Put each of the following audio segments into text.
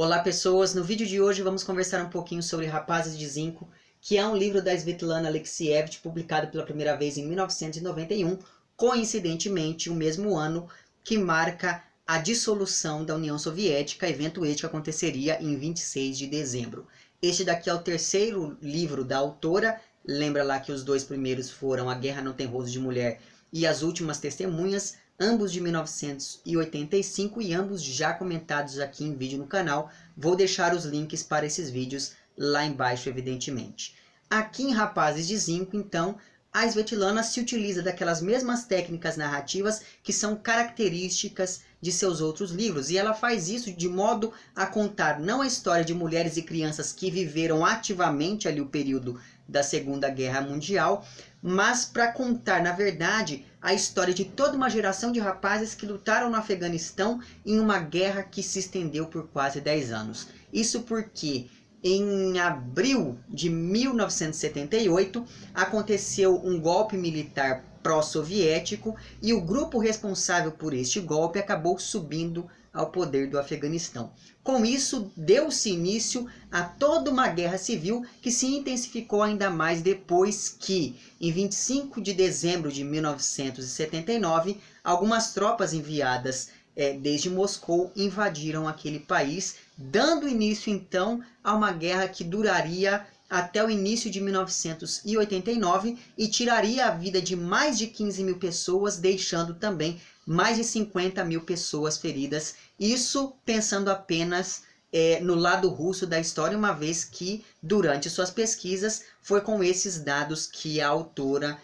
Olá pessoas, no vídeo de hoje vamos conversar um pouquinho sobre Rapazes de Zinco, que é um livro da Svetlana Alexievich, publicado pela primeira vez em 1991, coincidentemente o mesmo ano que marca a dissolução da União Soviética, evento este que aconteceria em 26 de dezembro. Este daqui é o terceiro livro da autora, lembra lá que os dois primeiros foram A Guerra Não Tem Rosto de Mulher e As Últimas Testemunhas, ambos de 1985 e ambos já comentados aqui em vídeo no canal. Vou deixar os links para esses vídeos lá embaixo, evidentemente. Aqui em Rapazes de Zinco, então, a Svetlana se utiliza daquelas mesmas técnicas narrativas que são características de seus outros livros. E ela faz isso de modo a contar não a história de mulheres e crianças que viveram ativamente ali o período da Segunda Guerra Mundial, mas para contar, na verdade, a história de toda uma geração de rapazes que lutaram no Afeganistão em uma guerra que se estendeu por quase 10 anos. Isso porque em abril de 1978 aconteceu um golpe militar pró-soviético e o grupo responsável por este golpe acabou subindo ao poder do Afeganistão. Com isso, deu-se início a toda uma guerra civil que se intensificou ainda mais depois que, em 25 de dezembro de 1979, algumas tropas enviadas desde Moscou invadiram aquele país, dando início então a uma guerra que duraria até o início de 1989 e tiraria a vida de mais de 15 mil pessoas, deixando também mais de 50 mil pessoas feridas. Isso pensando apenas no lado russo da história, uma vez que durante suas pesquisas foi com esses dados que a autora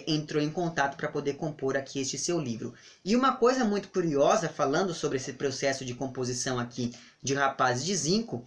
entrou em contato para poder compor aqui este seu livro. E uma coisa muito curiosa, falando sobre esse processo de composição aqui de Rapazes de Zinco,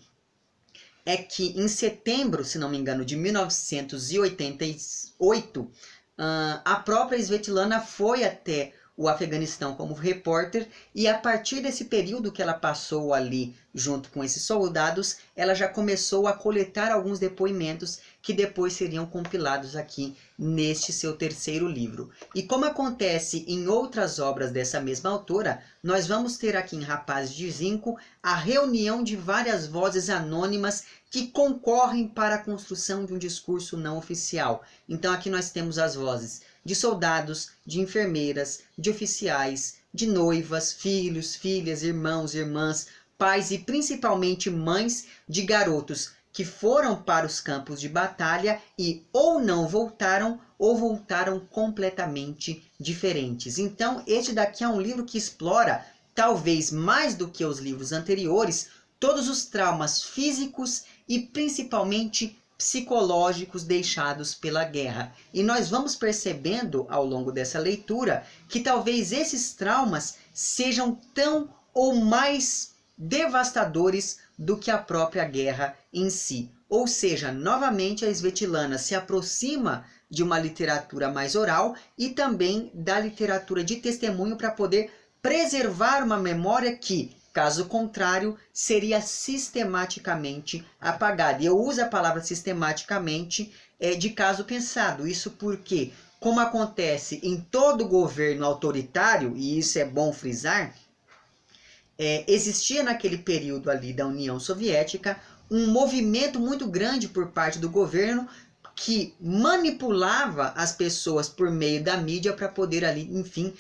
é que em setembro, se não me engano, de 1988, a própria Svetlana foi até o Afeganistão como repórter, e a partir desse período que ela passou ali junto com esses soldados, ela já começou a coletar alguns depoimentos que depois seriam compilados aqui neste seu terceiro livro. E como acontece em outras obras dessa mesma autora, nós vamos ter aqui em Rapazes de Zinco a reunião de várias vozes anônimas que concorrem para a construção de um discurso não oficial. Então aqui nós temos as vozes de soldados, de enfermeiras, de oficiais, de noivas, filhos, filhas, irmãos, irmãs, pais e principalmente mães de garotos que foram para os campos de batalha e ou não voltaram ou voltaram completamente diferentes. Então este daqui é um livro que explora, talvez mais do que os livros anteriores, todos os traumas físicos e principalmente psicológicos deixados pela guerra. E nós vamos percebendo ao longo dessa leitura que talvez esses traumas sejam tão ou mais devastadores do que a própria guerra em si. Ou seja, novamente a Svetlana se aproxima de uma literatura mais oral e também da literatura de testemunho para poder preservar uma memória que, caso contrário, seria sistematicamente apagada. E eu uso a palavra sistematicamente de caso pensado. Isso porque, como acontece em todo governo autoritário, e isso é bom frisar, existia naquele período ali da União Soviética um movimento muito grande por parte do governo que manipulava as pessoas por meio da mídia para poder ali, enfim,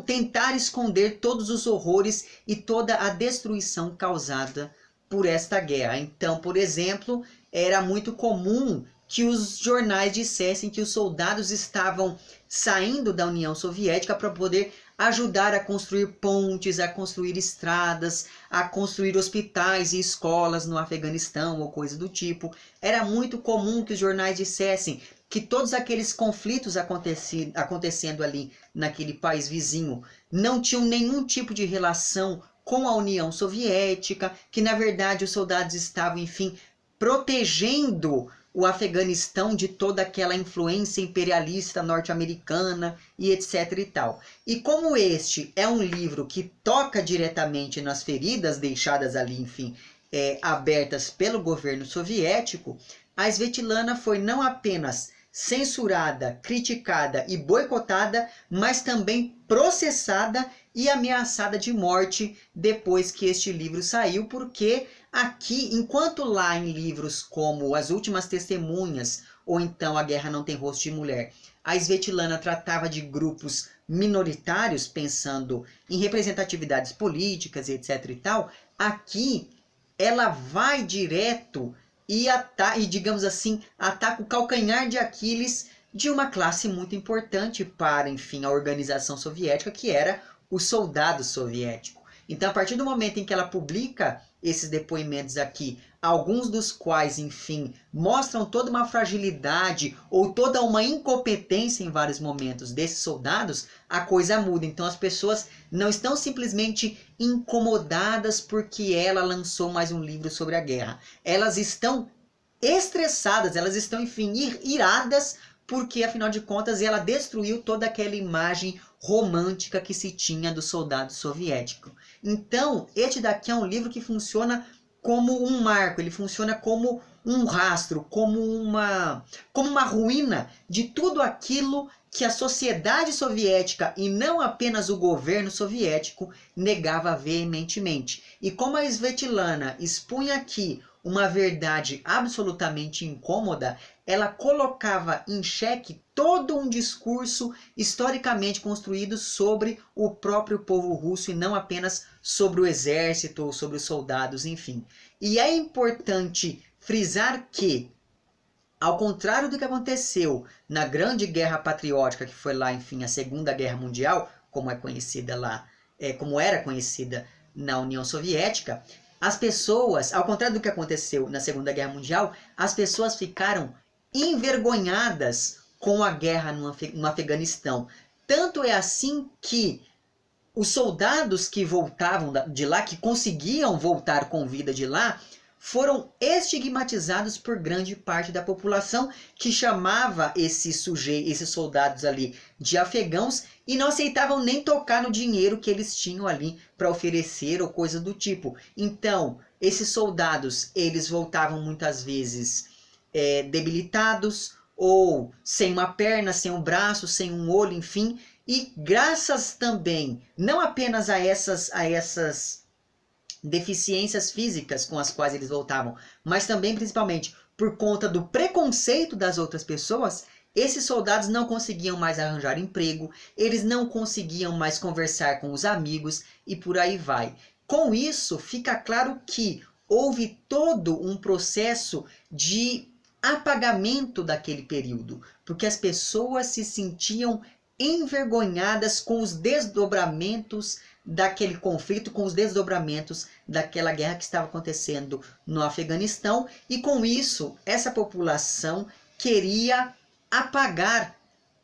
tentar esconder todos os horrores e toda a destruição causada por esta guerra. Então, por exemplo, era muito comum que os jornais dissessem que os soldados estavam saindo da União Soviética para poder ajudar a construir pontes, a construir estradas, a construir hospitais e escolas no Afeganistão ou coisa do tipo. Era muito comum que os jornais dissessem que todos aqueles conflitos acontecendo ali naquele país vizinho não tinham nenhum tipo de relação com a União Soviética, que na verdade os soldados estavam, enfim, protegendo o Afeganistão de toda aquela influência imperialista norte-americana e etc e tal. E como este é um livro que toca diretamente nas feridas deixadas ali, enfim, abertas pelo governo soviético, a Svetlana foi não apenas censurada, criticada e boicotada, mas também processada e ameaçada de morte depois que este livro saiu, porque aqui, enquanto lá em livros como As Últimas Testemunhas, ou então A Guerra Não Tem Rosto de Mulher, a Svetlana tratava de grupos minoritários, pensando em representatividades políticas e etc e tal, aqui ela vai direto e digamos assim, ataca o calcanhar de Aquiles de uma classe muito importante para, enfim, a organização soviética, que era o soldado soviético. Então, a partir do momento em que ela publica esses depoimentos aqui, alguns dos quais, enfim, mostram toda uma fragilidade ou toda uma incompetência em vários momentos desses soldados, a coisa muda. Então, as pessoas não estão simplesmente incomodadas porque ela lançou mais um livro sobre a guerra. Elas estão estressadas, elas estão, enfim, iradas, porque, afinal de contas, ela destruiu toda aquela imagem romântica que se tinha do soldado soviético. Então, este daqui é um livro que funciona como um marco, ele funciona como um rastro, como uma ruína de tudo aquilo que a sociedade soviética, e não apenas o governo soviético, negava veementemente. E como a Svetlana expunha aqui uma verdade absolutamente incômoda, ela colocava em xeque todo um discurso historicamente construído sobre o próprio povo russo e não apenas sobre o exército ou sobre os soldados, enfim. E é importante frisar que, ao contrário do que aconteceu na Grande Guerra Patriótica, que foi lá, enfim, a Segunda Guerra Mundial, como é conhecida lá, como era conhecida na União Soviética, as pessoas, ao contrário do que aconteceu na Segunda Guerra Mundial, as pessoas ficaram envergonhadas com a guerra no Afeganistão. Tanto é assim que os soldados que voltavam de lá, que conseguiam voltar com vida de lá, foram estigmatizados por grande parte da população, que chamava esses soldados ali de afegãos e não aceitavam nem tocar no dinheiro que eles tinham ali para oferecer ou coisa do tipo. Então, esses soldados, eles voltavam muitas vezes debilitados, ou sem uma perna, sem um braço, sem um olho, enfim. E graças também, não apenas a essas deficiências físicas com as quais eles voltavam, mas também, principalmente, por conta do preconceito das outras pessoas, esses soldados não conseguiam mais arranjar emprego, eles não conseguiam mais conversar com os amigos e por aí vai. Com isso, fica claro que houve todo um processo de apagamento daquele período, porque as pessoas se sentiam envergonhadas com os desdobramentos daquele conflito, com os desdobramentos daquela guerra que estava acontecendo no Afeganistão, e com isso essa população queria apagar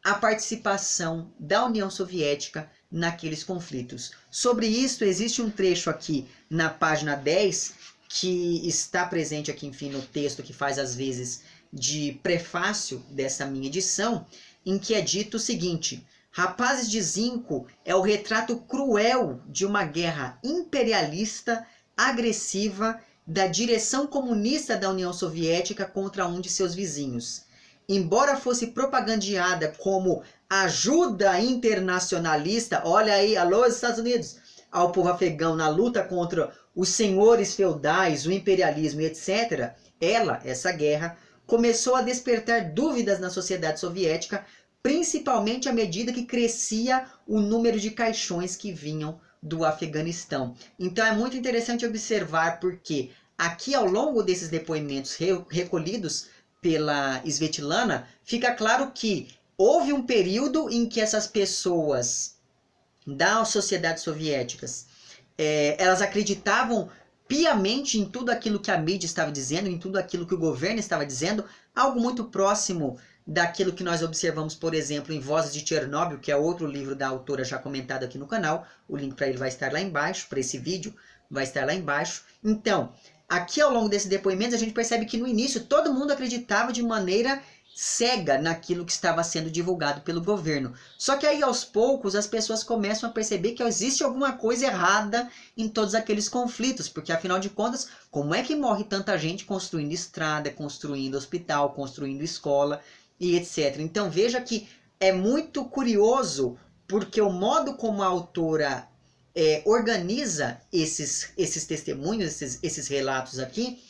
a participação da União Soviética naqueles conflitos. Sobre isso existe um trecho aqui na página 10 que está presente aqui, enfim, no texto que faz às vezes de prefácio dessa minha edição, em que é dito o seguinte: Rapazes de Zinco é o retrato cruel de uma guerra imperialista, agressiva, da direção comunista da União Soviética contra um de seus vizinhos. Embora fosse propagandeada como ajuda internacionalista, olha aí, alô Estados Unidos, ao povo afegão na luta contra os senhores feudais, o imperialismo e etc., essa guerra, começou a despertar dúvidas na sociedade soviética, principalmente à medida que crescia o número de caixões que vinham do Afeganistão. Então é muito interessante observar porque aqui ao longo desses depoimentos recolhidos pela Svetlana, fica claro que houve um período em que essas pessoas das sociedades soviéticas, elas acreditavam piamente em tudo aquilo que a mídia estava dizendo, em tudo aquilo que o governo estava dizendo, algo muito próximo daquilo que nós observamos, por exemplo, em Vozes de Chernobyl, que é outro livro da autora já comentado aqui no canal. O link para ele vai estar lá embaixo, para esse vídeo vai estar lá embaixo. Então, aqui ao longo desse depoimento a gente percebe que no início todo mundo acreditava de maneira cega naquilo que estava sendo divulgado pelo governo. Só que aí aos poucos as pessoas começam a perceber que existe alguma coisa errada em todos aqueles conflitos, porque afinal de contas, como é que morre tanta gente construindo estrada, construindo hospital, construindo escola e etc. Então veja que é muito curioso, porque o modo como a autora organiza esses testemunhos, esses relatos aqui,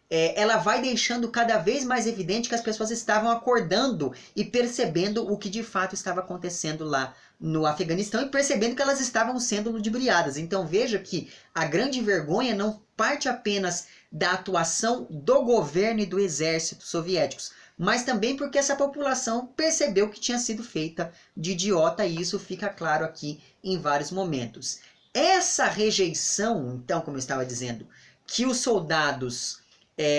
ela vai deixando cada vez mais evidente que as pessoas estavam acordando e percebendo o que de fato estava acontecendo lá no Afeganistão e percebendo que elas estavam sendo ludibriadas. Então veja que a grande vergonha não parte apenas da atuação do governo e do exército soviéticos, mas também porque essa população percebeu que tinha sido feita de idiota, e isso fica claro aqui em vários momentos. Essa rejeição, então, como eu estava dizendo, que os soldados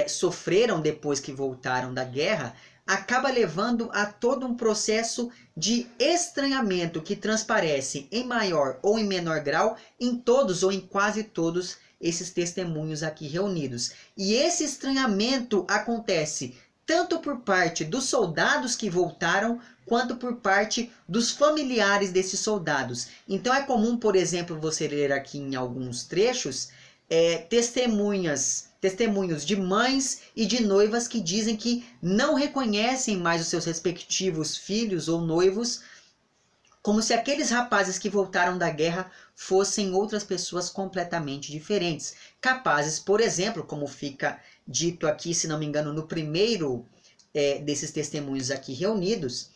sofreram depois que voltaram da guerra, acaba levando a todo um processo de estranhamento que transparece em maior ou em menor grau em todos ou em quase todos esses testemunhos aqui reunidos. E esse estranhamento acontece tanto por parte dos soldados que voltaram, quanto por parte dos familiares desses soldados. Então é comum, por exemplo, você ler aqui em alguns trechos, testemunhos de mães e de noivas que dizem que não reconhecem mais os seus respectivos filhos ou noivos, como se aqueles rapazes que voltaram da guerra fossem outras pessoas completamente diferentes. Capazes, por exemplo, como fica dito aqui, se não me engano, no primeiro desses testemunhos aqui reunidos,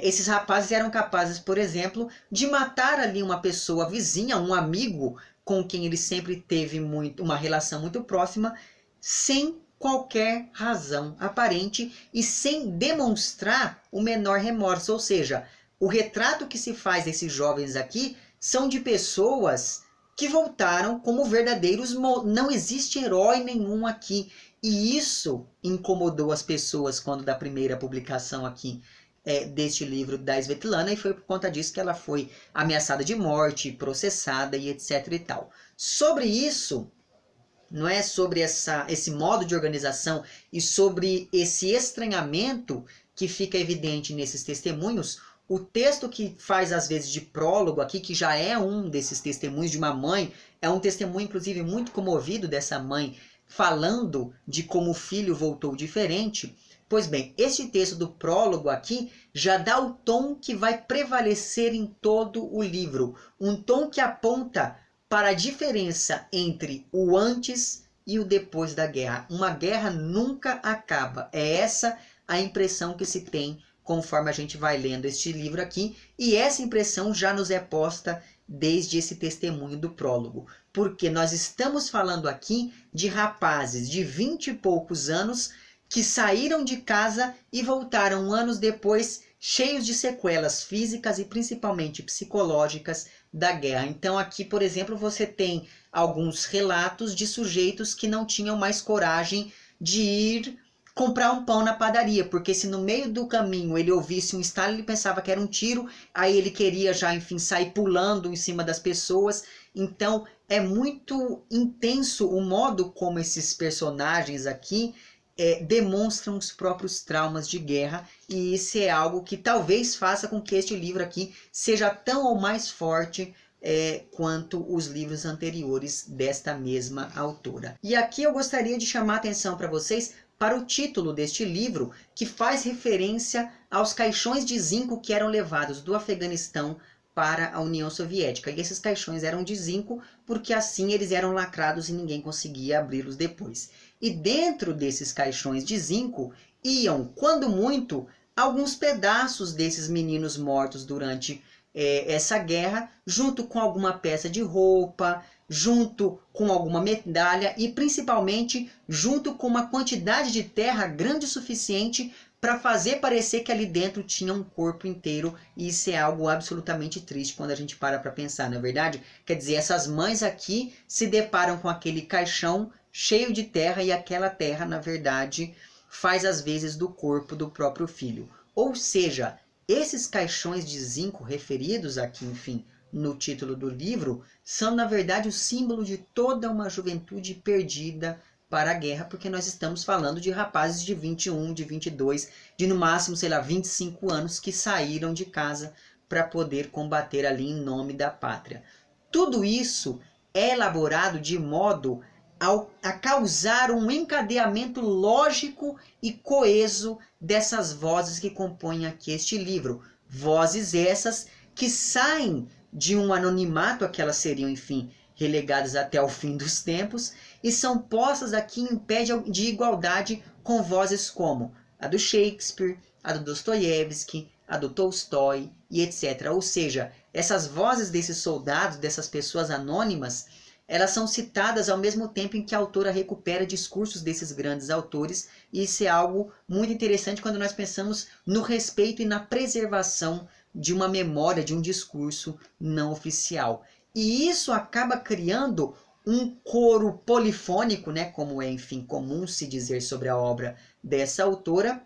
esses rapazes eram capazes, por exemplo, de matar ali uma pessoa vizinha, um amigo com quem ele sempre teve uma relação muito próxima, sem qualquer razão aparente e sem demonstrar o menor remorso. Ou seja, o retrato que se faz desses jovens aqui são de pessoas que voltaram como verdadeiros. Não existe herói nenhum aqui. E isso incomodou as pessoas quando da primeira publicação aqui deste livro da Svetlana, e foi por conta disso que ela foi ameaçada de morte, processada e etc e tal. Sobre isso, não é, sobre esse modo de organização e sobre esse estranhamento que fica evidente nesses testemunhos, o texto que faz às vezes de prólogo aqui, que já é um desses testemunhos de uma mãe, é um testemunho inclusive muito comovido dessa mãe, falando de como o filho voltou diferente. Pois bem, este texto do prólogo aqui já dá o tom que vai prevalecer em todo o livro. Um tom que aponta para a diferença entre o antes e o depois da guerra. Uma guerra nunca acaba. É essa a impressão que se tem conforme a gente vai lendo este livro aqui. E essa impressão já nos é posta desde esse testemunho do prólogo. Porque nós estamos falando aqui de rapazes de 20 e poucos anos que saíram de casa e voltaram anos depois cheios de sequelas físicas e principalmente psicológicas da guerra. Então aqui, por exemplo, você tem alguns relatos de sujeitos que não tinham mais coragem de ir comprar um pão na padaria, porque se no meio do caminho ele ouvisse um estalo, ele pensava que era um tiro, aí ele queria já, enfim, sair pulando em cima das pessoas. Então é muito intenso o modo como esses personagens aqui demonstram os próprios traumas de guerra, e isso é algo que talvez faça com que este livro aqui seja tão ou mais forte quanto os livros anteriores desta mesma autora. E aqui eu gostaria de chamar a atenção para vocês para o título deste livro, que faz referência aos caixões de zinco que eram levados do Afeganistão para a União Soviética. E esses caixões eram de zinco porque assim eles eram lacrados e ninguém conseguia abri-los depois. E dentro desses caixões de zinco iam, quando muito, alguns pedaços desses meninos mortos durante essa guerra, junto com alguma peça de roupa, junto com alguma medalha e principalmente junto com uma quantidade de terra grande o suficiente para fazer parecer que ali dentro tinha um corpo inteiro. E isso é algo absolutamente triste quando a gente para pensar, não é verdade? Quer dizer, essas mães aqui se deparam com aquele caixão cheio de terra, e aquela terra, na verdade, faz as vezes do corpo do próprio filho. Ou seja, esses caixões de zinco referidos aqui, enfim, no título do livro, são, na verdade, o símbolo de toda uma juventude perdida para a guerra, porque nós estamos falando de rapazes de 21, de 22, de no máximo, sei lá, 25 anos que saíram de casa para poder combater ali em nome da pátria. Tudo isso é elaborado de modo a causar um encadeamento lógico e coeso dessas vozes que compõem aqui este livro. Vozes essas que saem de um anonimato a que elas seriam, enfim, relegadas até o fim dos tempos, e são postas aqui em pé de igualdade com vozes como a do Shakespeare, a do Dostoiévski, a do Tolstói e etc. Ou seja, essas vozes desses soldados, dessas pessoas anônimas, elas são citadas ao mesmo tempo em que a autora recupera discursos desses grandes autores, e isso é algo muito interessante quando nós pensamos no respeito e na preservação de uma memória, de um discurso não oficial. E isso acaba criando um coro polifônico, né, como é, enfim, comum se dizer sobre a obra dessa autora.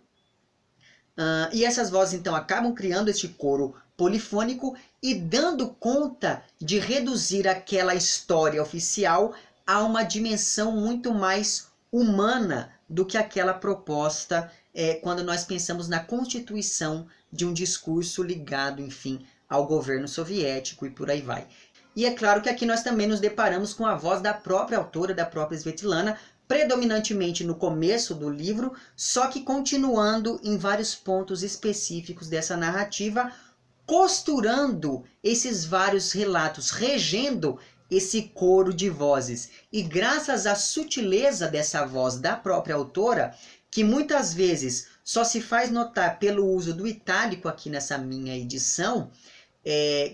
E essas vozes, então, acabam criando este coro polifônico e dando conta de reduzir aquela história oficial a uma dimensão muito mais humana do que aquela proposta quando nós pensamos na constituição de um discurso ligado, enfim, ao governo soviético e por aí vai. E é claro que aqui nós também nos deparamos com a voz da própria autora, da própria Svetlana, predominantemente no começo do livro, só que continuando em vários pontos específicos dessa narrativa, costurando esses vários relatos, regendo esse coro de vozes. E graças à sutileza dessa voz da própria autora, que muitas vezes só se faz notar pelo uso do itálico aqui nessa minha edição,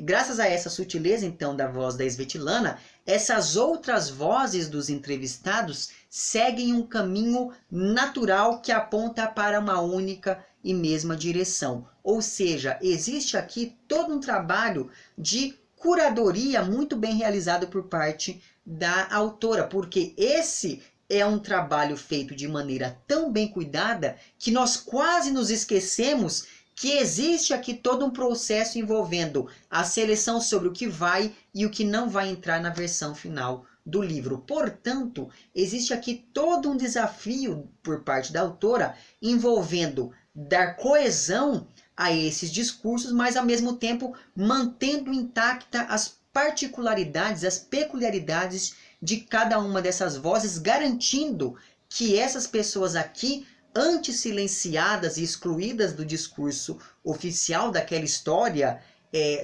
graças a essa sutileza, então, da voz da Svetlana, essas outras vozes dos entrevistados seguem um caminho natural que aponta para uma única e mesma direção. Ou seja, existe aqui todo um trabalho de curadoria muito bem realizado por parte da autora, porque esse é um trabalho feito de maneira tão bem cuidada que nós quase nos esquecemos que existe aqui todo um processo envolvendo a seleção sobre o que vai e o que não vai entrar na versão final do livro. Portanto, existe aqui todo um desafio por parte da autora envolvendo dar coesão a esses discursos, mas ao mesmo tempo mantendo intacta as particularidades, as peculiaridades de cada uma dessas vozes, garantindo que essas pessoas aqui, antes silenciadas e excluídas do discurso oficial daquela história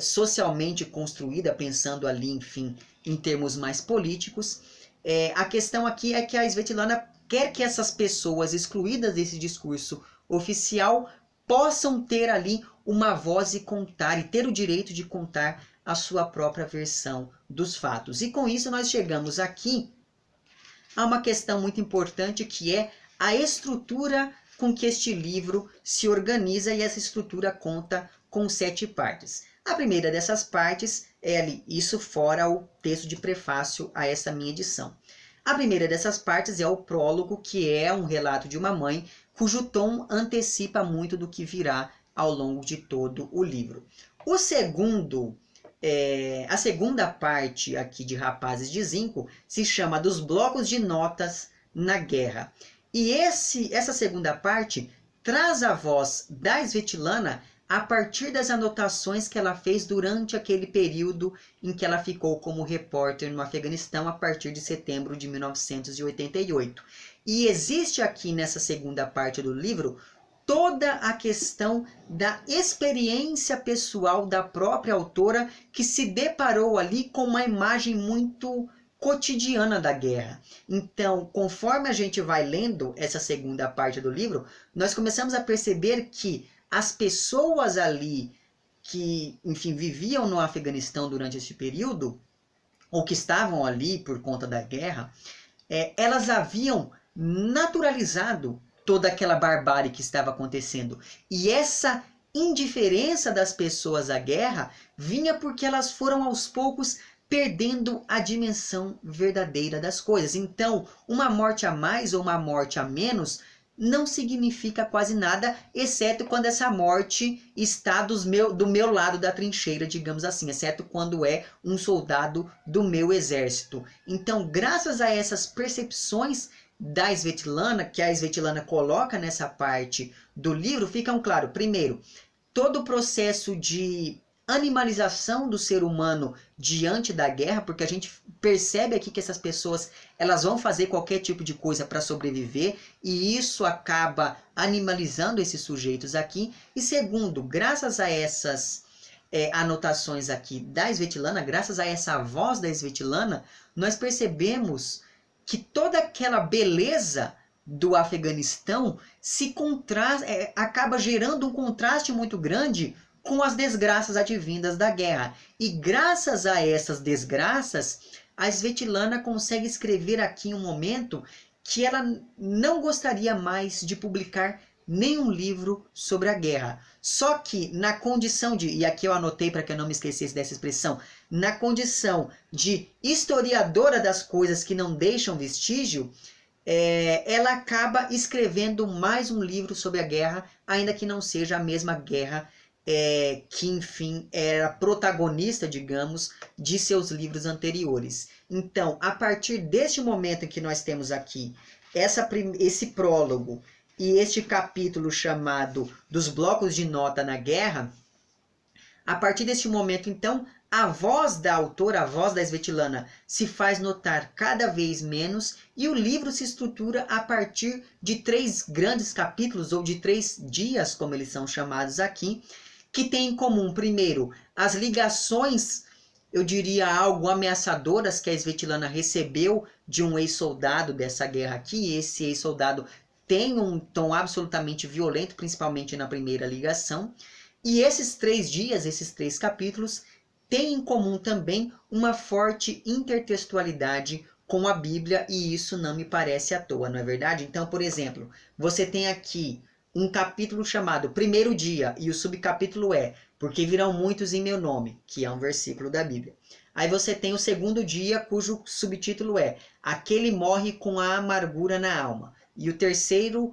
socialmente construída, pensando ali, enfim, em termos mais políticos, a questão aqui é que a Svetlana quer que essas pessoas excluídas desse discurso oficial possam ter ali uma voz e contar, e ter o direito de contar a sua própria versão dos fatos. E com isso nós chegamos aqui a uma questão muito importante, que é a estrutura com que este livro se organiza, e essa estrutura conta com 7 partes. A primeira dessas partes é ali, isso fora o texto de prefácio a essa minha edição. A primeira dessas partes é o prólogo, que é um relato de uma mãe, cujo tom antecipa muito do que virá ao longo de todo o livro. A segunda parte aqui de Rapazes de Zinco se chama dos blocos de notas na guerra. E essa segunda parte traz a voz da Svetlana a partir das anotações que ela fez durante aquele período em que ela ficou como repórter no Afeganistão a partir de setembro de 1988. E existe aqui nessa segunda parte do livro toda a questão da experiência pessoal da própria autora, que se deparou ali com uma imagem muito cotidiana da guerra. Então, conforme a gente vai lendo essa segunda parte do livro, nós começamos a perceber que as pessoas ali que, enfim, viviam no Afeganistão durante esse período, ou que estavam ali por conta da guerra, elas haviam naturalizado toda aquela barbárie que estava acontecendo. E essa indiferença das pessoas à guerra vinha porque elas foram aos poucos perdendo a dimensão verdadeira das coisas. Então, uma morte a mais ou uma morte a menos não significa quase nada, exceto quando essa morte está do meu lado da trincheira, digamos assim, exceto quando é um soldado do meu exército. Então, graças a essas percepções da Svetlana, que a Svetlana coloca nessa parte do livro, ficam claro, primeiro, todo o processo de animalização do ser humano diante da guerra, porque a gente percebe aqui que essas pessoas elas vão fazer qualquer tipo de coisa para sobreviver, e isso acaba animalizando esses sujeitos aqui. E segundo, graças a essas anotações aqui da Svetlana, graças a essa voz da Svetlana, nós percebemos que toda aquela beleza do Afeganistão acaba gerando um contraste muito grande com as desgraças advindas da guerra. E graças a essas desgraças, a Svetlana consegue escrever aqui em um momento que ela não gostaria mais de publicar nenhum livro sobre a guerra. Só que na condição de, e aqui eu anotei para que eu não me esquecesse dessa expressão, na condição de historiadora das coisas que não deixam vestígio, ela acaba escrevendo mais um livro sobre a guerra, ainda que não seja a mesma guerra que, enfim, era protagonista, digamos, de seus livros anteriores. Então, a partir deste momento em que nós temos aqui esse prólogo e este capítulo chamado dos blocos de nota na guerra, a partir deste momento, então, a voz da autora, a voz da Svetlana, se faz notar cada vez menos e o livro se estrutura a partir de 3 grandes capítulos, ou de 3 dias, como eles são chamados aqui, que tem em comum, primeiro, as ligações, eu diria, algo ameaçadoras que a Svetlana recebeu de um ex-soldado dessa guerra aqui, e esse ex-soldado tem um tom absolutamente violento, principalmente na primeira ligação. E esses 3 dias, esses 3 capítulos, têm em comum também uma forte intertextualidade com a Bíblia, e isso não me parece à toa, não é verdade? Então, por exemplo, você tem aqui um capítulo chamado Primeiro Dia, e o subcapítulo é Porque virão muitos em meu nome, que é um versículo da Bíblia. Aí você tem o segundo dia, cujo subtítulo é Aquele morre com a amargura na alma. E o terceiro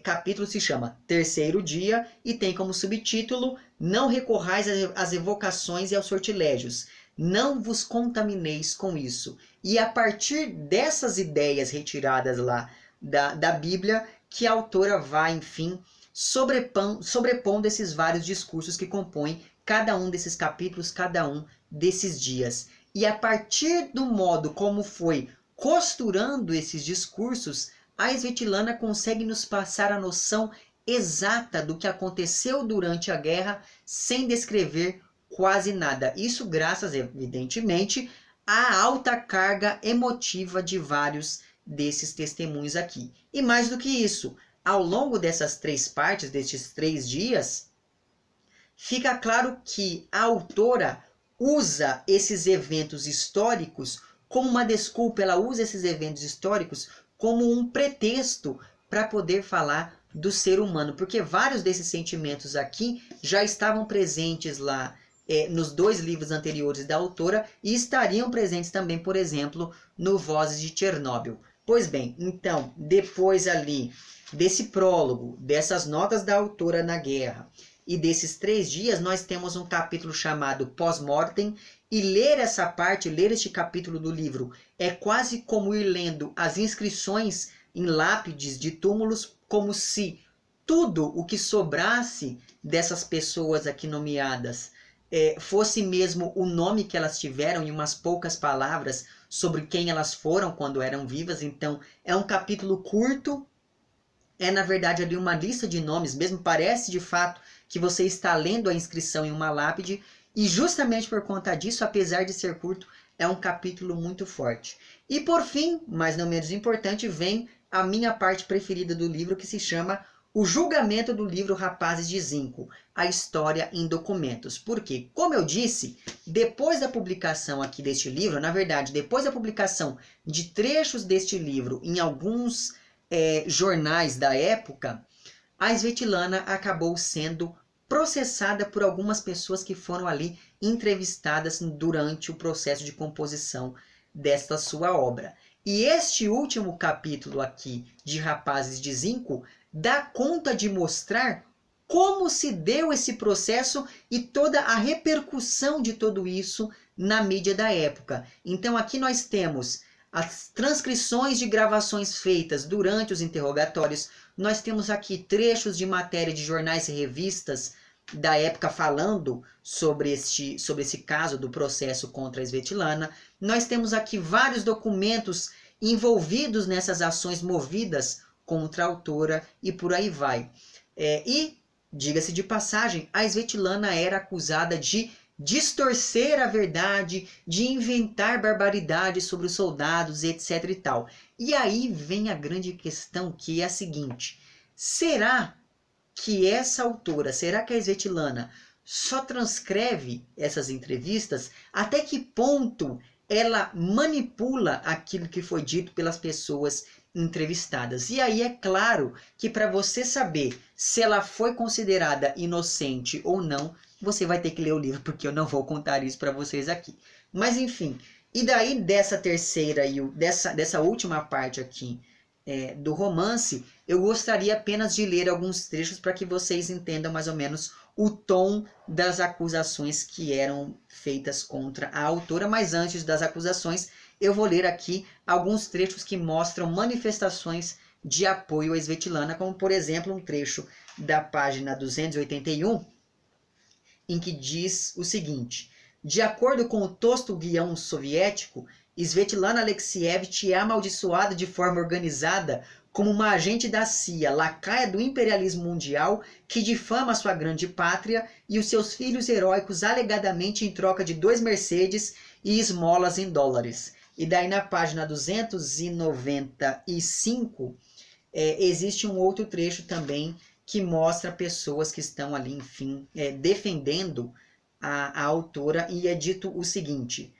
capítulo se chama Terceiro Dia e tem como subtítulo Não recorrais às evocações e aos sortilégios. Não vos contamineis com isso. E a partir dessas ideias retiradas lá da Bíblia, que a autora vai, enfim, sobrepondo esses vários discursos que compõem cada um desses capítulos, cada um desses dias. E a partir do modo como foi costurando esses discursos, a Svetlana consegue nos passar a noção exata do que aconteceu durante a guerra, sem descrever quase nada. Isso graças, evidentemente, à alta carga emotiva de vários desses testemunhos aqui. E mais do que isso, ao longo dessas 3 partes, destes 3 dias, fica claro que a autora usa esses eventos históricos como uma desculpa, ela usa esses eventos históricos como um pretexto para poder falar do ser humano, porque vários desses sentimentos aqui já estavam presentes lá nos 2 livros anteriores da autora e estariam presentes também, por exemplo, no Vozes de Chernobyl. Pois bem, então, depois ali desse prólogo, dessas notas da autora na guerra e desses 3 dias, nós temos um capítulo chamado Pós-Mortem, e ler essa parte, ler este capítulo do livro, é quase como ir lendo as inscrições em lápides de túmulos, como se tudo o que sobrasse dessas pessoas aqui nomeadas fosse mesmo o nome que elas tiveram e umas poucas palavras sobre quem elas foram quando eram vivas. Então, é um capítulo curto, na verdade ali uma lista de nomes, mesmo parece de fato que você está lendo a inscrição em uma lápide, e justamente por conta disso, apesar de ser curto, é um capítulo muito forte. E por fim, mas não menos importante, vem a minha parte preferida do livro, que se chama O Julgamento do Livro Rapazes de Zinco, a História em Documentos. Porque, como eu disse, depois da publicação aqui deste livro, na verdade, depois da publicação de trechos deste livro em alguns jornais da época, a Svetlana acabou sendo processada por algumas pessoas que foram ali entrevistadas durante o processo de composição desta sua obra. E este último capítulo aqui de Rapazes de Zinco dá conta de mostrar como se deu esse processo e toda a repercussão de tudo isso na mídia da época. Então aqui nós temos as transcrições de gravações feitas durante os interrogatórios, nós temos aqui trechos de matéria de jornais e revistas da época falando sobre esse caso do processo contra a Svetlana. Nós temos aqui vários documentos envolvidos nessas ações movidas contra a autora e por aí vai. E Diga-se de passagem, a Svetlana era acusada de distorcer a verdade, de inventar barbaridades sobre os soldados, etc e tal. E aí vem a grande questão, que é a seguinte: será que essa autora, será que a Svetlana só transcreve essas entrevistas? Até que ponto ela manipula aquilo que foi dito pelas pessoas entrevistadas? E aí é claro que para você saber se ela foi considerada inocente ou não, você vai ter que ler o livro, porque eu não vou contar isso para vocês aqui. Mas enfim, e daí dessa terceira e dessa última parte aqui do romance, eu gostaria apenas de ler alguns trechos para que vocês entendam mais ou menos o tom das acusações que eram feitas contra a autora. Mas antes das acusações, eu vou ler aqui alguns trechos que mostram manifestações de apoio a Svetlana, como por exemplo um trecho da página 281, em que diz o seguinte: de acordo com o tosto guião soviético, Svetlana Alexievich é amaldiçoada de forma organizada como uma agente da CIA, lacaia do imperialismo mundial, que difama sua grande pátria e os seus filhos heróicos alegadamente em troca de 2 Mercedes e esmolas em dólares. E daí na página 295 existe um outro trecho também que mostra pessoas que estão ali, enfim, defendendo a autora, e é dito o seguinte: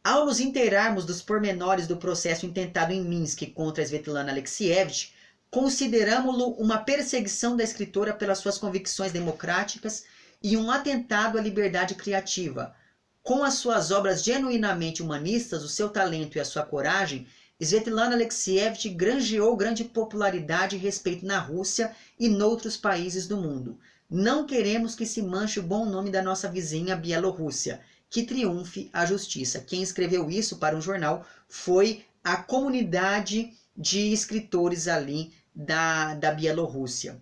ao nos inteirarmos dos pormenores do processo intentado em Minsk contra Svetlana Alexievich, consideramo-lo uma perseguição da escritora pelas suas convicções democráticas e um atentado à liberdade criativa. Com as suas obras genuinamente humanistas, o seu talento e a sua coragem, Svetlana Alexievich granjeou grande popularidade e respeito na Rússia e noutros países do mundo. Não queremos que se manche o bom nome da nossa vizinha Bielorrússia. Que triunfe a justiça. Quem escreveu isso para um jornal foi a comunidade de escritores ali da Bielorrússia.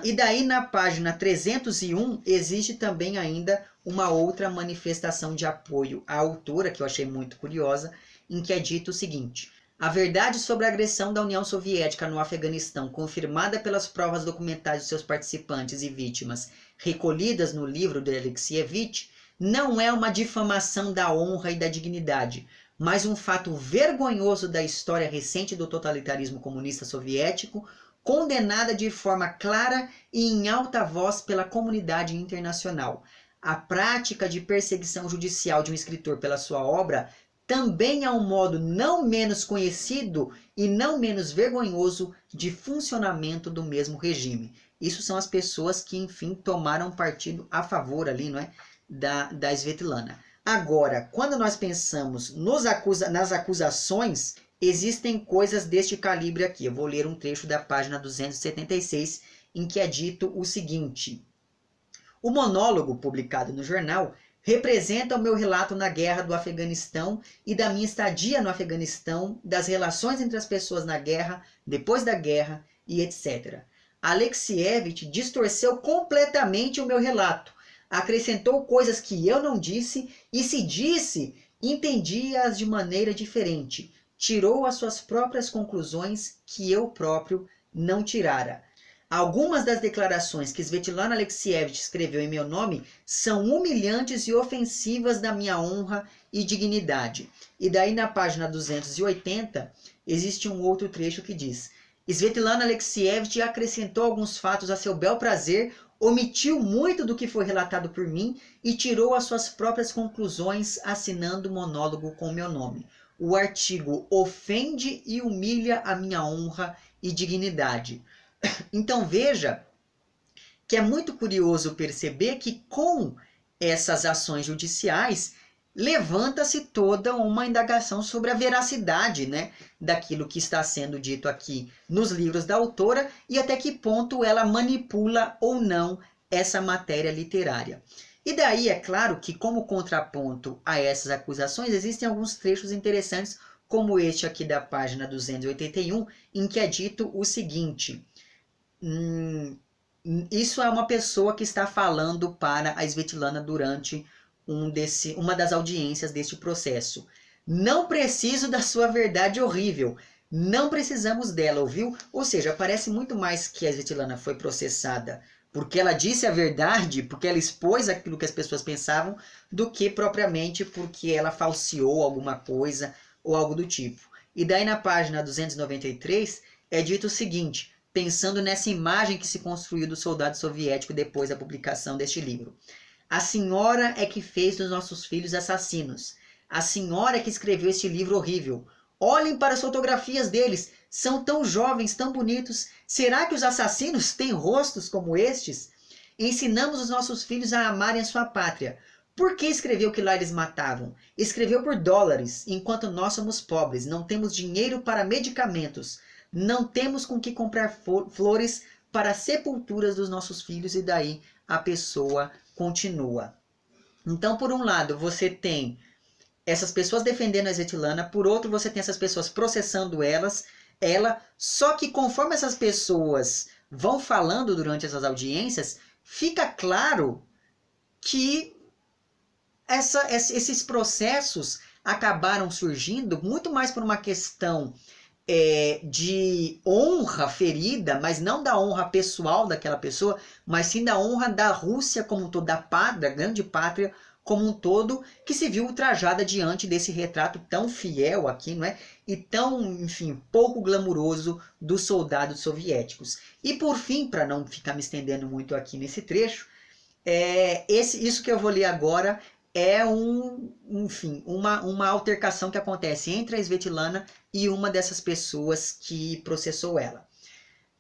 E daí na página 301 existe também ainda uma outra manifestação de apoio à autora, que eu achei muito curiosa, em que é dito o seguinte: a verdade sobre a agressão da União Soviética no Afeganistão, confirmada pelas provas documentais de seus participantes e vítimas, recolhidas no livro de Alexievich, não é uma difamação da honra e da dignidade, mas um fato vergonhoso da história recente do totalitarismo comunista soviético, condenada de forma clara e em alta voz pela comunidade internacional. A prática de perseguição judicial de um escritor pela sua obra também é um modo não menos conhecido e não menos vergonhoso de funcionamento do mesmo regime. Isso são as pessoas que, enfim, tomaram partido a favor ali, não é? Da Svetlana. Agora, quando nós pensamos nas acusações, existem coisas deste calibre aqui. Eu vou ler um trecho da página 276, em que é dito o seguinte: o monólogo publicado no jornal representa o meu relato na guerra do Afeganistão e da minha estadia no Afeganistão, das relações entre as pessoas na guerra, depois da guerra e etc. Alexievich distorceu completamente o meu relato, acrescentou coisas que eu não disse e, se disse, entendia-as de maneira diferente. Tirou as suas próprias conclusões que eu próprio não tirara. Algumas das declarações que Svetlana Alexievich escreveu em meu nome são humilhantes e ofensivas da minha honra e dignidade. E daí na página 280 existe um outro trecho que diz: Svetlana Alexievich acrescentou alguns fatos a seu bel prazer, omitiu muito do que foi relatado por mim e tirou as suas próprias conclusões assinando o monólogo com meu nome. O artigo ofende e humilha a minha honra e dignidade. Então veja que é muito curioso perceber que com essas ações judiciais levanta-se toda uma indagação sobre a veracidade, né, daquilo que está sendo dito aqui nos livros da autora e até que ponto ela manipula ou não essa matéria literária. E daí é claro que, como contraponto a essas acusações, existem alguns trechos interessantes, como este aqui da página 281, em que é dito o seguinte: isso é uma pessoa que está falando para a Svetlana durante uma das audiências deste processo. Não preciso da sua verdade horrível. Não precisamos dela, ouviu? Ou seja, parece muito mais que a Svetlana foi processada porque ela disse a verdade, porque ela expôs aquilo que as pessoas pensavam, do que propriamente porque ela falseou alguma coisa ou algo do tipo. E daí na página 293 é dito o seguinte, pensando nessa imagem que se construiu do soldado soviético depois da publicação deste livro. A senhora é que fez dos nossos filhos assassinos. A senhora é que escreveu este livro horrível. Olhem para as fotografias deles. São tão jovens, tão bonitos. Será que os assassinos têm rostos como estes? Ensinamos os nossos filhos a amarem a sua pátria. Por que escreveu que lá eles matavam? Escreveu por dólares, enquanto nós somos pobres, não temos dinheiro para medicamentos, não temos com que comprar flores para as sepulturas dos nossos filhos, e daí a pessoa continua. Então, por um lado, você tem essas pessoas defendendo a Svetlana, por outro, você tem essas pessoas processando ela, só que conforme essas pessoas vão falando durante essas audiências, fica claro que esses processos acabaram surgindo muito mais por uma questão de honra ferida, mas não da honra pessoal daquela pessoa, mas sim da honra da Rússia como um todo, da grande pátria como um todo, que se viu ultrajada diante desse retrato tão fiel aqui, não é? E tão, enfim, pouco glamuroso dos soldados soviéticos. E por fim, para não ficar me estendendo muito aqui nesse trecho, isso que eu vou ler agora é uma altercação que acontece entre a Svetlana e uma dessas pessoas que processou ela.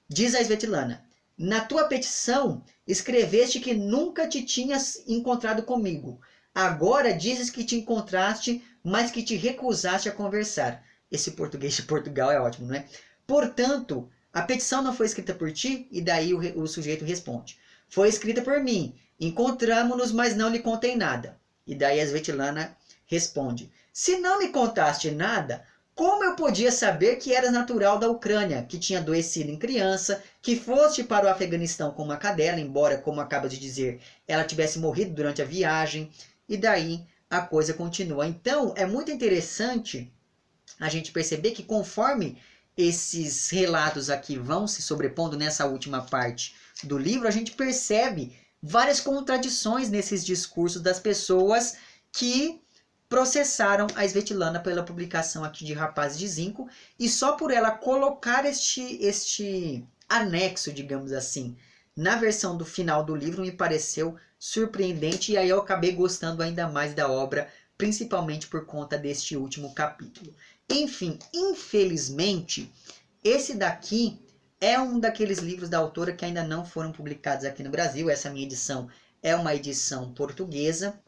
Diz a Svetlana: na tua petição escreveste que nunca te tinhas encontrado comigo. Agora dizes que te encontraste, mas que te recusaste a conversar. Esse português de Portugal é ótimo, não é? Portanto, a petição não foi escrita por ti? E daí o sujeito responde: foi escrita por mim. Encontramo-nos, mas não lhe contei nada. E daí a Svetlana responde: se não me contaste nada, como eu podia saber que eras natural da Ucrânia, que tinha adoecido em criança, que foste para o Afeganistão com uma cadela, embora, como acaba de dizer, ela tivesse morrido durante a viagem? E daí a coisa continua. Então, é muito interessante a gente perceber que conforme esses relatos aqui vão se sobrepondo nessa última parte do livro, a gente percebe várias contradições nesses discursos das pessoas que processaram a Svetlana pela publicação aqui de Rapazes de Zinco, e só por ela colocar este anexo, digamos assim, na versão do final do livro, me pareceu surpreendente, e aí eu acabei gostando ainda mais da obra, principalmente por conta deste último capítulo. Enfim, infelizmente, esse daqui é um daqueles livros da autora que ainda não foram publicados aqui no Brasil. Essa minha edição é uma edição portuguesa,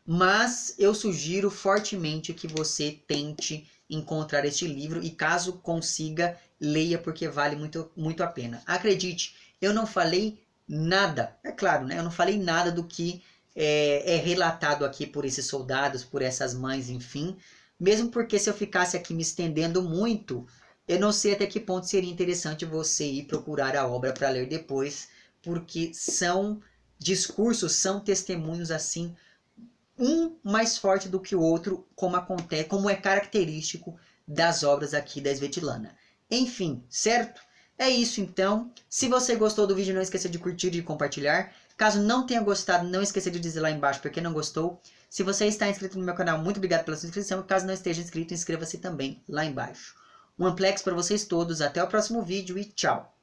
mas eu sugiro fortemente que você tente encontrar este livro e, caso consiga, leia, porque vale muito, muito a pena. Acredite, eu não falei nada, é claro, né? Eu não falei nada do que é relatado aqui por esses soldados, por essas mães, enfim. Mesmo porque se eu ficasse aqui me estendendo muito, eu não sei até que ponto seria interessante você ir procurar a obra para ler depois, porque são discursos, são testemunhos assim, um mais forte do que o outro, como é característico das obras aqui da Svetlana. Enfim, certo? É isso então. Se você gostou do vídeo, não esqueça de curtir e de compartilhar. Caso não tenha gostado, não esqueça de dizer lá embaixo porque não gostou. Se você está inscrito no meu canal, muito obrigado pela sua inscrição. Caso não esteja inscrito, inscreva-se também lá embaixo. Um amplex para vocês todos. Até o próximo vídeo e tchau!